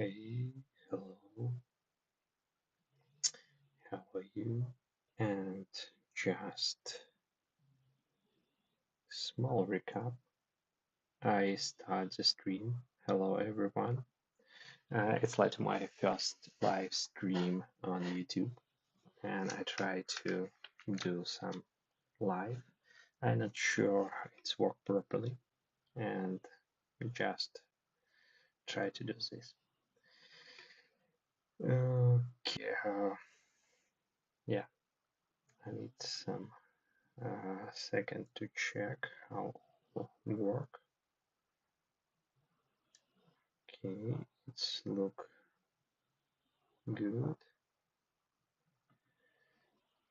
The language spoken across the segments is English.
Hey, hello, how are you? And just small recap. I start the stream. Hello, everyone. It's like my first live stream on YouTube, and I try to do some live. I'm not sure it's worked properly, and we just try to do this. Okay, yeah, I need some second to check how it work. Okay, it's look good.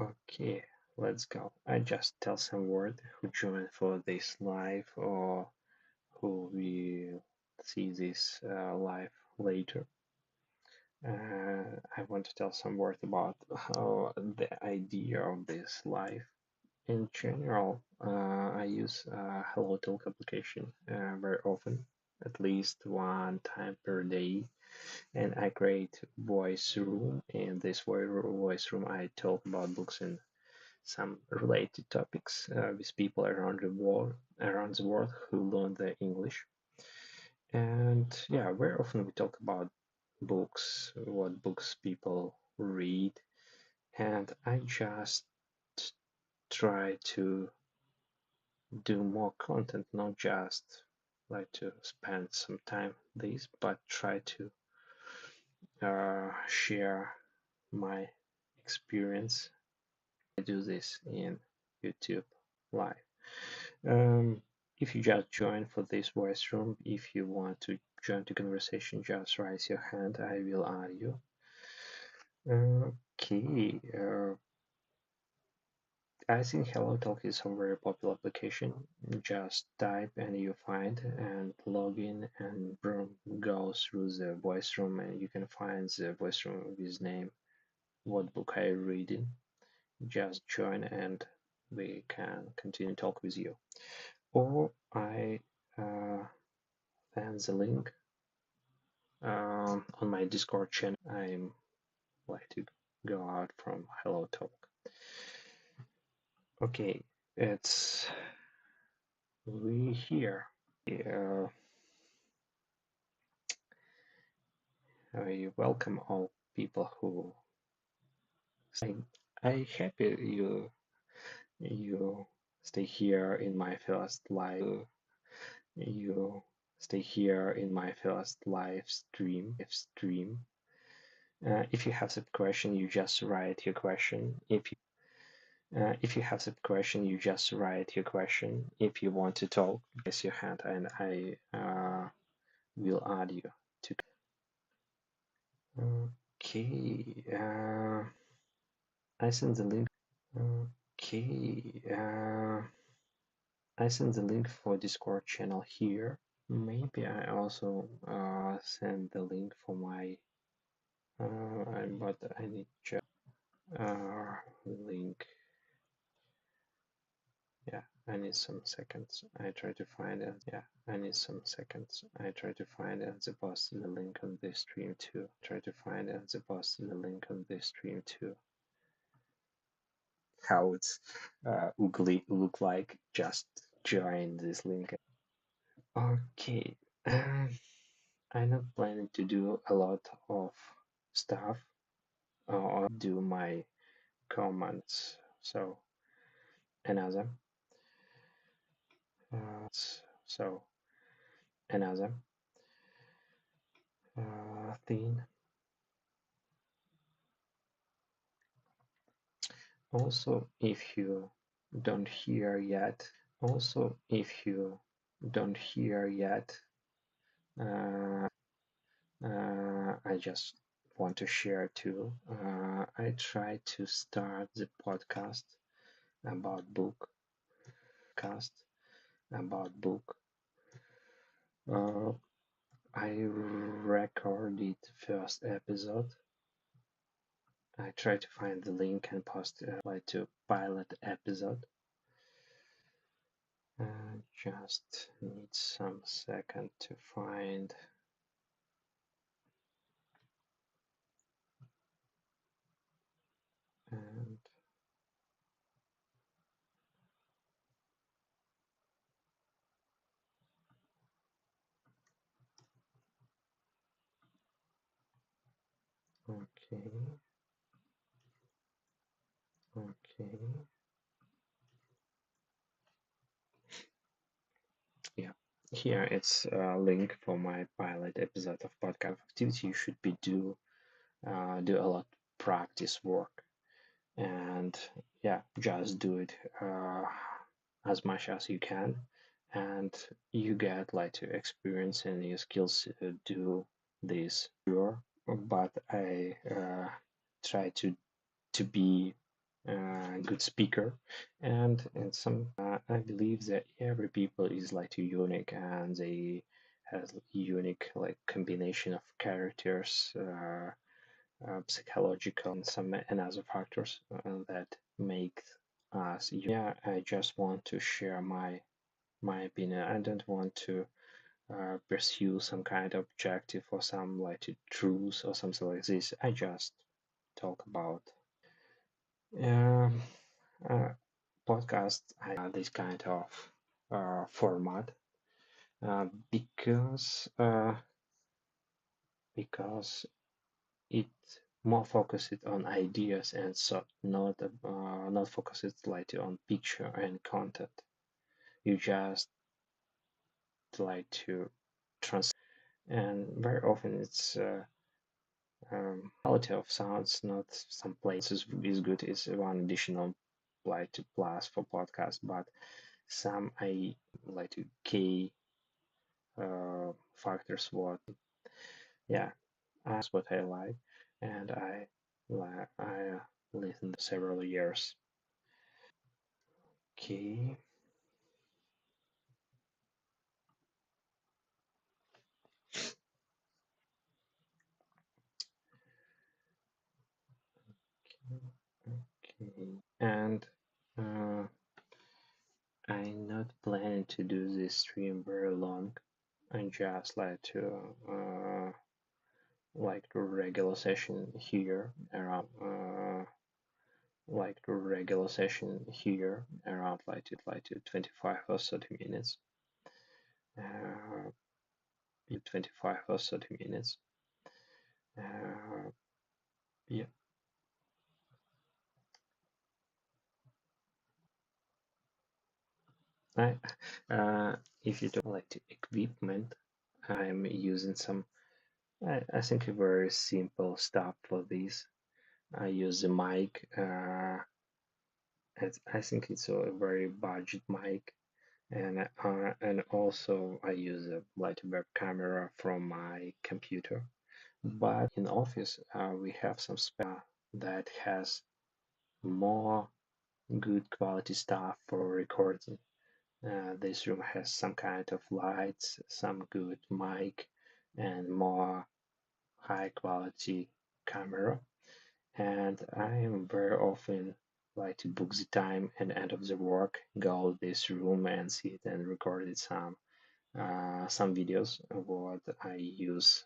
Okay, let's go. I just tell some word who joined for this live or who will see this live later. I want to tell some word about how the idea of this live. In general, I use HelloTalk application very often, at least one time per day, and I create voice room. In this voice room, I talk about books and some related topics with people around the world who learn the English. And yeah, very often we talk about books, what books people read, and I just try to do more content, not just like to spend some time this, but try to share my experience. I do this in YouTube live. Um, if you just join for this voice room, if you want to join the conversation, just raise your hand. I will add you. Okay. I think HelloTalk is a very popular application. Just type and you find and log in and boom, go through the voice room and you can find the voice room with name, what book I reading. Just join and we can continue talk with you. Or I send the link on my Discord channel. I'm like to go out from HelloTalk. Okay, it's we here. Uh, I welcome all people who stay. I happy you stay here in my first live. You stay here in my first live stream. If you have some question, you just write your question. If you have some question, you just write your question. If you want to talk, raise your hand and I will add you to. Okay, I send the link. Okay, I send the link for Discord channel here. Maybe I also send the link for my, but I need to link. Yeah, I need some seconds. I try to find it. Yeah, I need some seconds. I try to find it. The post the link on this stream too. Try to find it. The post the link on this stream too. How it's ugly look like. Just join this link. Okay. I'm not planning to do a lot of stuff or do my comments. So another. So another thing. Also, if you don't hear yet, uh, I just want to share too. I try to start the podcast about book, about book. Uh, I recorded first episode. I try to find the link and post like to pilot episode. Just need some second to find. And okay, okay, yeah. Here it's a link for my pilot episode of podcast activity. You should be do a lot practice work, and yeah, just do it as much as you can, and you get like to experience and your skills do this sure. But I try to be a good speaker, and in some I believe that every people is like too unique, and they has unique like combination of characters, psychological and some and other factors that make us. Yeah, I just want to share my opinion. I don't want to pursue some kind of objective or some like truth or something like this. I just talk about um, uh, podcast. I this kind of format because it more focused on ideas and so not focused like on picture and content. You just like to trans and very often it's quality of sounds not some places is good is one additional like to plus for podcast, but some I like to key factors what yeah that's what I like, and I listened several years. Okay. Okay. And uh, I'm not planning to do this stream very long. I just like to regular session here around like to regular session here around like to 25 or 30 minutes. Uh, 25 or 30 minutes. Uh, yeah. I if you don't like to equipment, I'm using some I think a very simple stuff for this. I use the mic. I think it's a very budget mic, and also I use a light web camera from my computer. But in office, we have some that has more good quality stuff for recording. This room has some kind of lights, some good mic, and more high quality camera. And I am very often like to book the time and end of the work, go to this room and sit and record some videos of what I use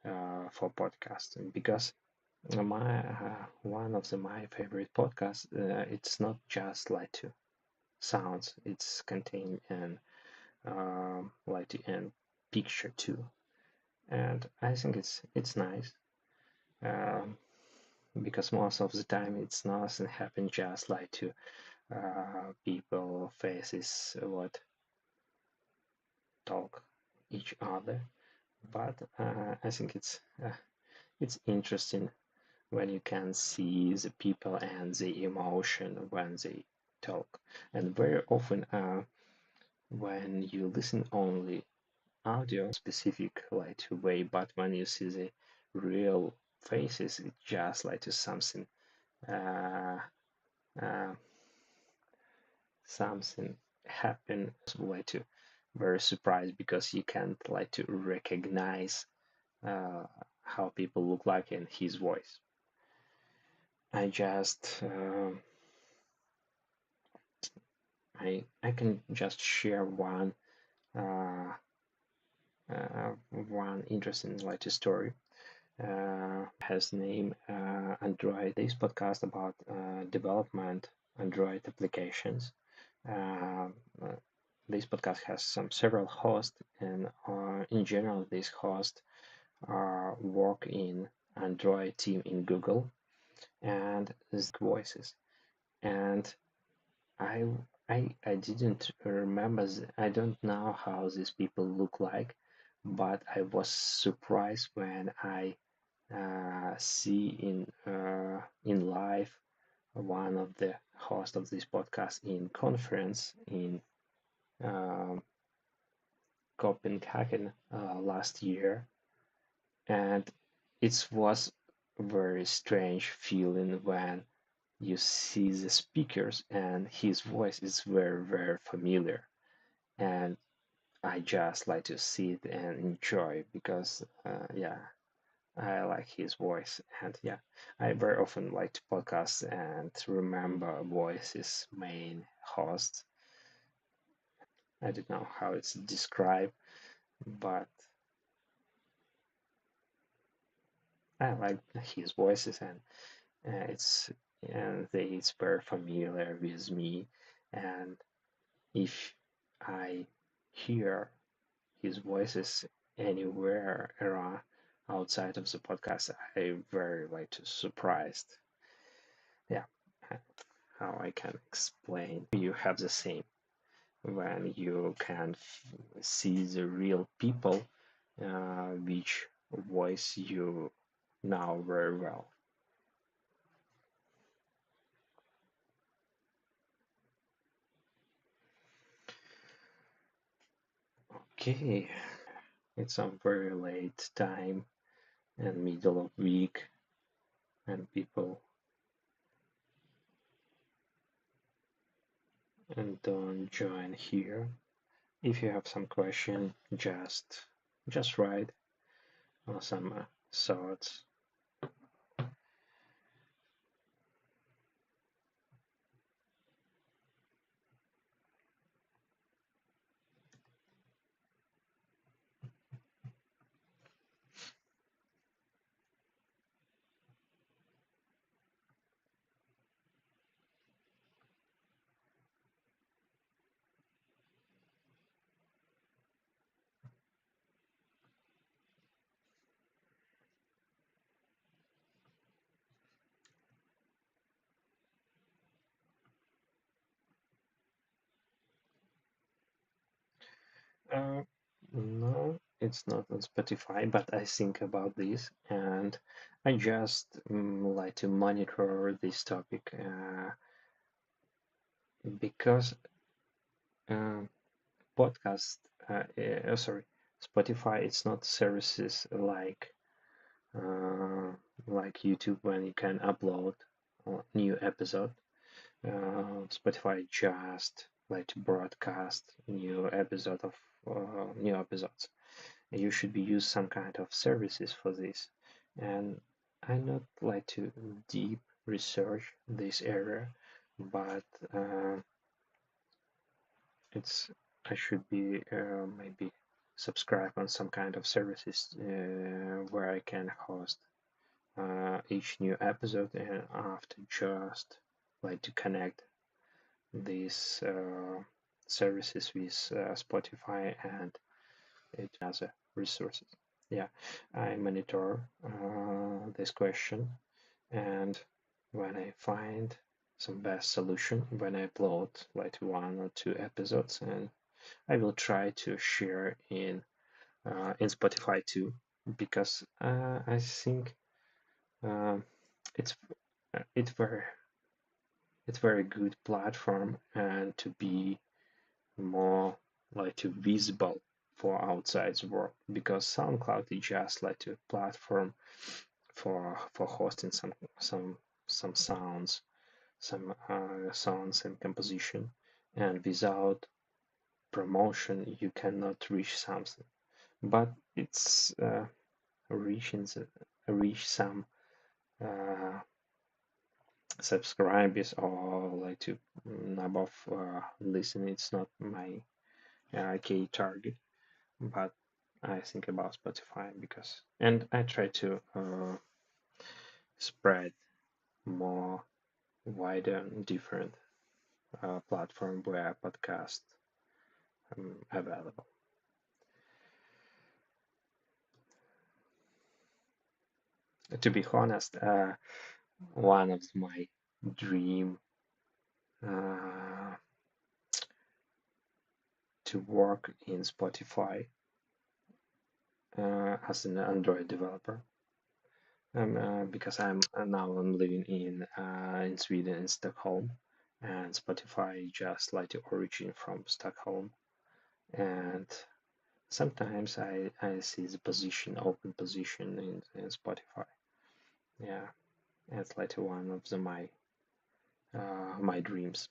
for podcasting because my one of my favorite podcasts it's not just like to sounds, it's contain and like and picture too, and I think it's nice. Um, because most of the time it's nothing happen just like to people faces what talk each other, but I think it's interesting when you can see the people and the emotion when they talk, and very often when you listen only audio specific like way, but when you see the real faces it's just like to uh, uh, something happen like to very surprised because you can't like to recognize uh, how people look like in his voice. I just I can just share uh, one interesting like story. Has name Android. This podcast about development Android applications. Uh, uh, this podcast has some several hosts, and in general, these hosts work in Android team in Google, and voices. And I I didn't remember. I don't know how these people look like, but I was surprised when I see in live one of the hosts of this podcast in conference in um, Copenhagen last year, and it was very strange feeling when you see the speakers and his voice is very familiar, and I just like to sit and enjoy because yeah, I like his voice, and yeah, I very often like to podcast and to remember voices main host. I don't know how it's described, but I like his voices, and it's it's very familiar with me, and if I hear his voices anywhere around outside of the podcast, I very like to surprised. Yeah, how I can explain. You have the same when you can see the real people, which voice you know very well. Okay, it's a very late time and middle of week, and people and don't join here. If you have some question, just write or some thoughts. Uh, no, it's not on Spotify, but I think about this, and I just like to monitor this topic because uh, podcast, sorry, Spotify, it's not services uh, like YouTube when you can upload a new episode. Spotify just like to broadcast new episodes. You should be use some kind of services for this, and I not like to deep research this area, but it's I should be maybe subscribe on some kind of services where I can host each new episode, and after just like to connect these services with Spotify and it as a resources. Yeah, I monitor this question, and when I find some best solution, when I upload like one or two episodes, and I will try to share in Spotify too, because I think um, it's it's very it's very good platform and to be more like to visible for outside world, because SoundCloud is just like a platform for hosting some sounds and composition, and without promotion you cannot reach something. But it's reaching reach some uh, subscribers or like to number of listen. It's not my key target, but I think about Spotify because, and I try to spread more wider and different platform where podcast available. To be honest, one of my dream uh, to work in Spotify as an Android developer. Because I'm living in Sweden in Stockholm, and Spotify just like the origin from Stockholm, and sometimes I see the position open position in Spotify. Yeah, it's like one of my dreams.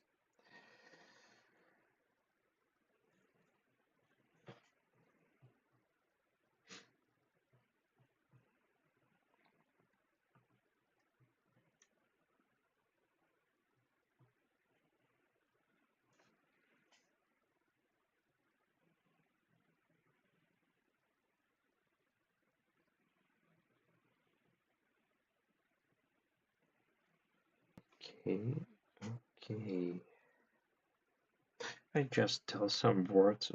Okay, okay. I just tell some words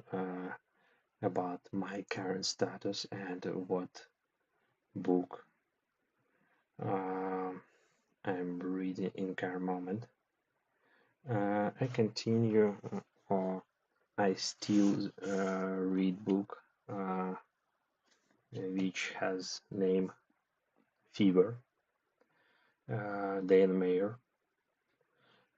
about my current status and what book uh, I'm reading in current moment. I continue or I still read book which has name Fever, Dan Mayer.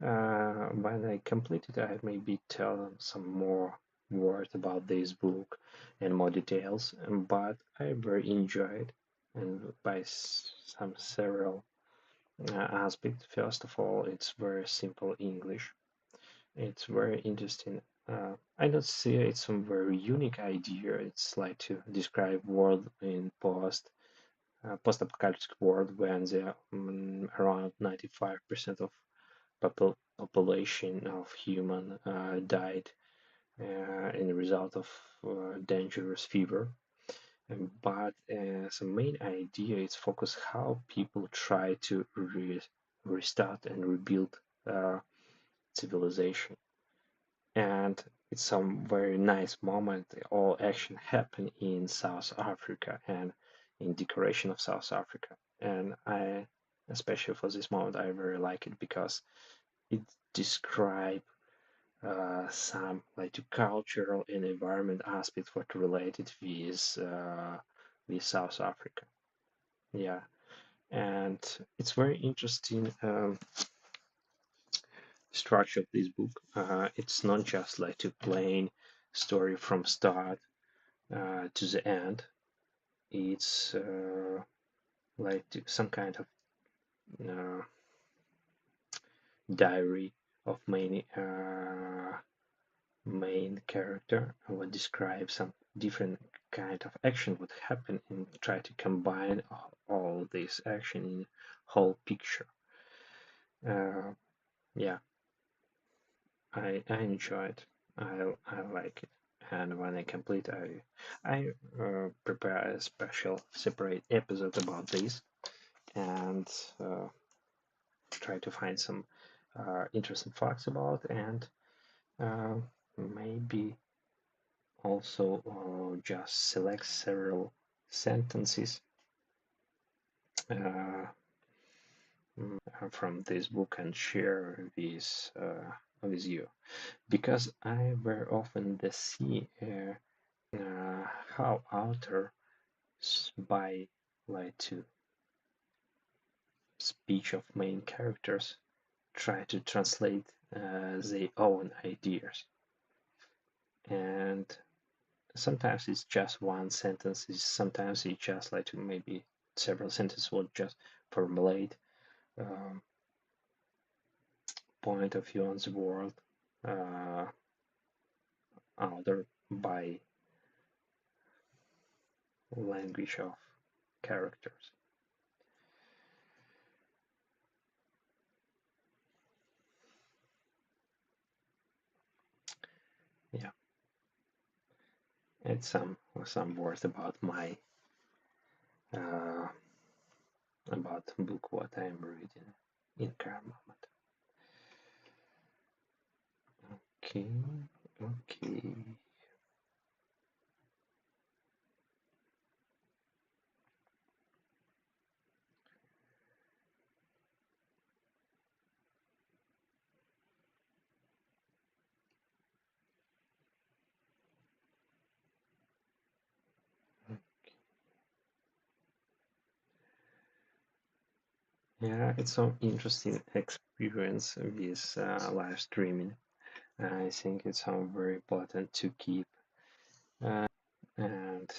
When I complete it, I maybe tell some more words about this book and more details, but I very enjoyed and by some several aspects. First of all, it's very simple English. It's very interesting. I don't see it's some very unique idea. It's like to describe world in post-apocalyptic world when there around 95% of population of human died in the result of dangerous fever. But the main idea is focus how people try to restart and rebuild uh, civilization. And it's some very nice moment. All action happen in South Africa and in decoration of South Africa. And I, especially for this moment, I very like it because it describe some like the cultural and environment aspects what related with South Africa. Yeah, and it's very interesting structure of this book. It's not just like to plain story from start to the end. It's like some kind of uh, diary of main character who would describe some different kind of action would happen and try to combine all this action in whole picture. Uh, yeah, I enjoy it. I like it. And when I complete, I prepare a special separate episode about this and try to find some interesting facts about and uh, maybe also just select several sentences uh, from this book and share this with you because I very often see how author by like to speech of main characters try to translate their own ideas and sometimes it's just one sentence sometimes it's just like maybe several sentences will just formulate um, point of view on the world uh, other by language of characters. Yeah, add some words about my uh, about book what I'm reading in current moment. Okay, okay. Yeah, it's an interesting experience with live streaming. I think it's very important to keep and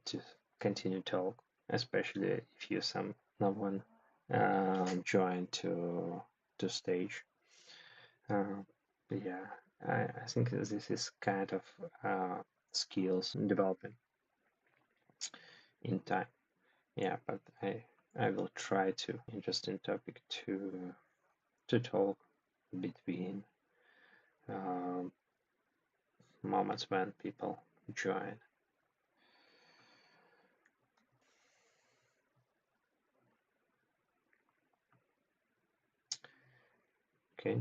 to continue talk, especially if you some no one join to stage. Uh, yeah, I think this is kind of skills development in time. Yeah, but I will try to interesting topic to talk between um, moments when people join. Okay.